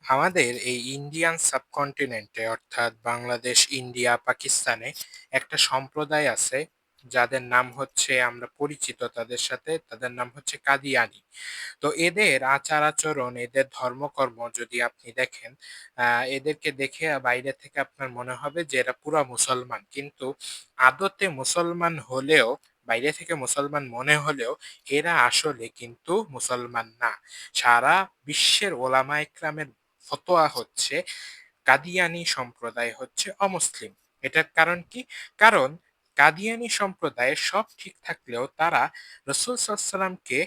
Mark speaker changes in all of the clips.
Speaker 1: আমাদের এই ইন্ডিয়ান সাবকন্টিনেন্টে অর্থাৎ বাংলাদেশ, ইন্ডিয়া, পাকিস্তানে একটা সম্প্রদায় আছে যাদের নাম হচ্ছে আমরা পরিচিত তাদের সাথে, তাদের নাম হচ্ছে কাদিয়ানি। তো এদের আচার-আচরণ, এদের ধর্মকর্ম যদি আপনি দেখেন, এদেরকে দেখে বাইরে থেকে আপনার মনে হবে যে এরা পুরা মুসলমান। কিন্তু আদতে মুসলমান হলেও, বাইরে থেকে মুসলমান মনে হলেও এরা আসলে কিন্তু মুসলমান না। সারা বিশ্বের ওলামা ইকরামের ফতোয়া হচ্ছে কাদিয়ানী সম্প্রদায় হচ্ছে অমুসলিম। এটার কারণ কি? কারণ কাদিয়ানী সম্প্রদায়ের সব ঠিক থাকলেও তারা রাসূল সাল্লাল্লাহু আলাইহি ওয়াসাল্লামকে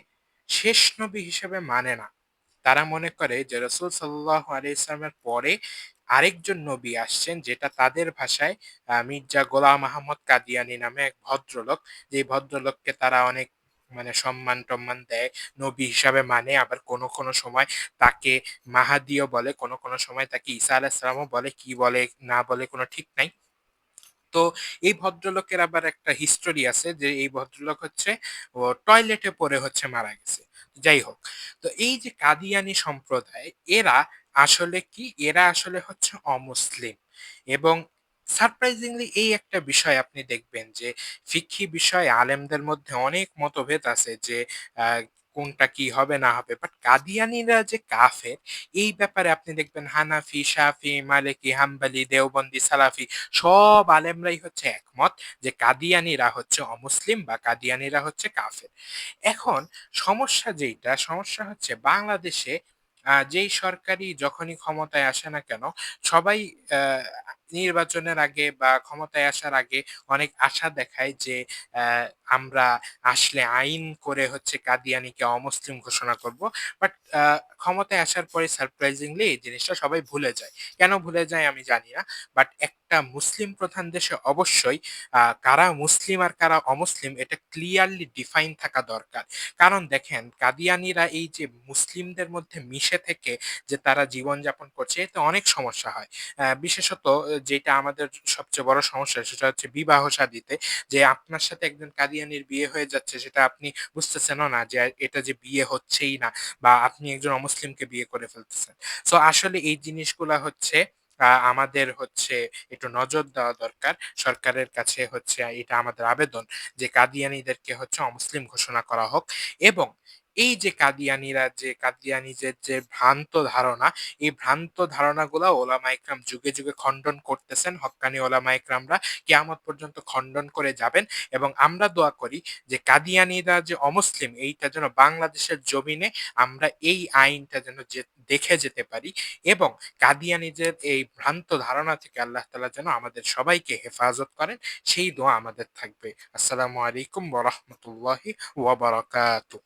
Speaker 1: শেষ নবী হিসেবে মানে না। তারা মনে করে যে রাসূল সাল্লাল্লাহু আলাইহি ওয়াসাল্লামের পরে আরেকজন নবী আসছেন, যেটা তাদের ভাষায় মির্জা গোলাম আহমদ কাদিয়ানী নামে এক ভদ্রলোক। যে ভদ্রলোককে তারা অনেক সম্মান-টম্মান দেয়, নবী হিসাবে মানে। আবার কোনো সময় তাকে মাহাদিও বলে, কোনো সময় তাকে ঈসা আলাইহিস সালামও বলে। কি বলে না বলে কোনো ঠিক নাই। তো এই ভদ্রলোকের আবার একটা হিস্টোরি আছে যে এই ভদ্রলোক হচ্ছে টয়লেটে পড়ে হচ্ছে মারা গেছে। যাই হোক। তো এই যে কাদিয়ানী সম্প্রদায়, এরা আসলে কি? এরা আসলে হচ্ছে অমুসলিম। এবং সারপ্রাইজিংলি এই একটা বিষয় আপনি দেখবেন যে ফিকহি বিষয়ে আলেমদের মধ্যে অনেক মতভেদ আছে যে আ কোনটা কি হবে না হবে। বাট কাদিয়ানীরা যে কাফের, এই ব্যাপারে আপনি দেখবেন হানাফি, শাফি, মালিকি, হাম্বলি, দেওবন্দি, সালাফি সব আলেমরাই হচ্ছে একমত যে কাদিয়ানীরা হচ্ছে অমুসলিম বা কাদিয়ানীরা হচ্ছে কাফের। এখন সমস্যা হচ্ছে বাংলাদেশে যেই সরকারই যখনই ক্ষমতায় আসে না কেন, সবাই আ নির্বাচনের আগে বা ক্ষমতায় আসার আগে অনেক আশা দেখায় যে অ্যা আমরা আসলে আইন করে হচ্ছে কাদিয়ানীকে অমুসলিম ঘোষণা করব। বাট ক্ষমতায় আসার পরে সারপ্রাইজিংলি এই জিনিসটা সবাই ভুলে যায়। কেন ভুলে যায় আমি জানি না। বাট একটা মুসলিম প্রধান দেশে অবশ্যই কারা মুসলিম আর কারা অমুসলিম এটা ক্লিয়ারলি ডিফাইন থাকা দরকার। কারণ দেখেন কাদিয়ানীরা এই যে মুসলিমদের মধ্যে মিশে থেকে যে তারা জীবনযাপন করছে, এতে অনেক সমস্যা হয়। বিশেষত যেটা আমাদের সবচেয়ে বড় সমস্যা সেটা হচ্ছে বিবাহ শাদীতে। যে আপনার সাথে একজন কাদিয়ানির বিয়ে হয়ে যাচ্ছে সেটা আপনি বুঝতেছেনও না যে এটা যে বিয়ে হচ্ছেই না, বা আপনি একজন অমুসলিমকে বিয়ে করে ফেলতেছেন। সো আসলে এই জিনিসগুলা হচ্ছে আমাদের হচ্ছে একটু নজর দেওয়া দরকার। সরকারের কাছে হচ্ছে এটা আমাদের আবেদন যে কাদিয়ানীদেরকে হচ্ছে অমুসলিম ঘোষণা করা হোক। এবং এই যে কাদিয়ানীদের যে ভ্রান্ত ধারণা, এই ভ্রান্ত ধারণাগুলা ওলামা ইকরাম যুগে যুগে খণ্ডন করতেছেন। হক্কানি ওলামা ইকরামরা কিয়ামত পর্যন্ত খণ্ডন করে যাবেন। এবং আমরা দোয়া করি যে কাদিয়ানীরা যে অমুসলিম এইটা যেন বাংলাদেশের জমিনে আমরা এই আইনটা যেন দেখে যেতে পারি। এবং কাদিয়ানীদের এই ভ্রান্ত ধারণা থেকে আল্লাহ তাআলা যেন আমাদের সবাইকে হেফাজত করেন, সেই দোয়া আমাদের থাকবে। আসসালামু আলাইকুম ওয়া রাহমাতুল্লাহি ওয়া বারাকাতুহু।